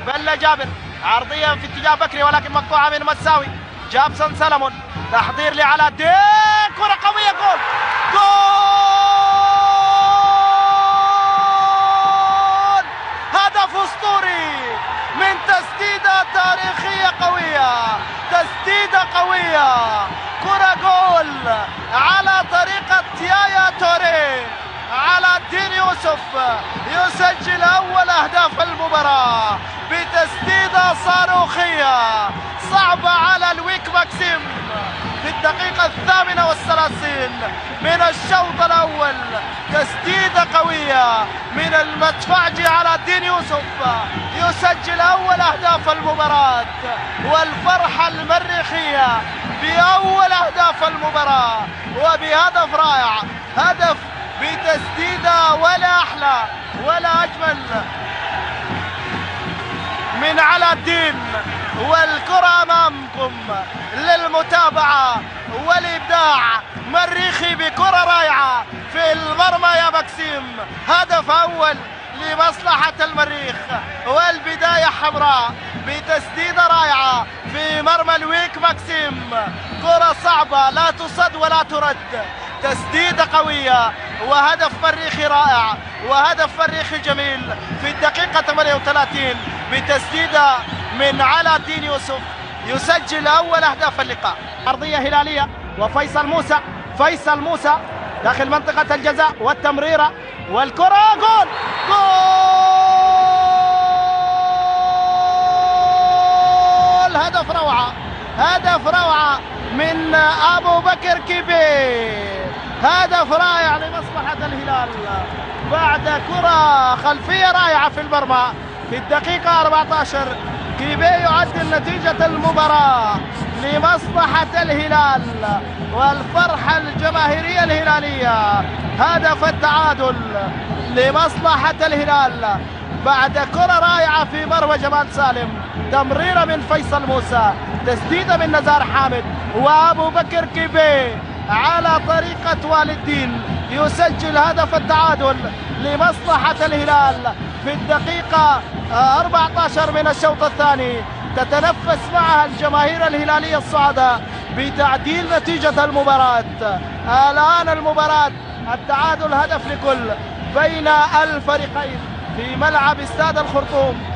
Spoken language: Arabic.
بلا جابر، عرضية في اتجاه بكري ولكن مقطوعة من مساوي. جابسون سلمون، تحضير لعلاء الدين، كرة قوية، جول جول! هدف أسطوري من تسديدة تاريخية قوية، تسديدة قوية، كرة جول على طريقة يايا توريه. علاء الدين يوسف يسجل أول أهداف المباراة بتسديدة صاروخية صعبة على لويك ماكسيم في الدقيقة 38 من الشوط الأول. تسديدة قوية من المدفعجي علاء الدين يوسف يسجل أول أهداف المباراة، والفرحة المريخية بأول أهداف المباراة وبهدف رائع، هدف بتسديدة ولا أحلى ولا أجمل من علاء الدين. والكرة أمامكم للمتابعة والإبداع، مريخي بكرة رائعة في المرمى يا مكسيم، هدف أول لمصلحة المريخ، والبداية حمراء بتسديدة رائعة في مرمى لويك ماكسيم. كرة صعبة لا تصد ولا ترد، تسديدة قوية وهدف مريخي رائع وهدف مريخي جميل في الدقيقة 38 بتسديدة من علاء الدين يوسف يسجل أول أهداف اللقاء. عرضية هلالية وفيصل موسى، فيصل موسى داخل منطقة الجزاء والتمريرة والكرة، جول جول! هدف روعة، هدف روعة من أبو بكر كيبي، هدف رائع لمصلحة الهلال بعد كرة خلفية رائعة في المرمى في الدقيقة 14. كيبي يعدل نتيجة المباراة لمصلحة الهلال والفرحة الجماهيرية الهلالية. هدف التعادل لمصلحة الهلال بعد كرة رائعة في مرمى جمال سالم، تمريرة من فيصل موسى، تسديدة من نزار حامد، وأبو بكر كيبي على طريقة والدين يسجل هدف التعادل لمصلحة الهلال في الدقيقة 14 من الشوط الثاني. تتنفس معها الجماهير الهلالية الصاعدة بتعديل نتيجة المباراة. الآن المباراة التعادل هدف لكل بين الفريقين في ملعب استاد الخرطوم.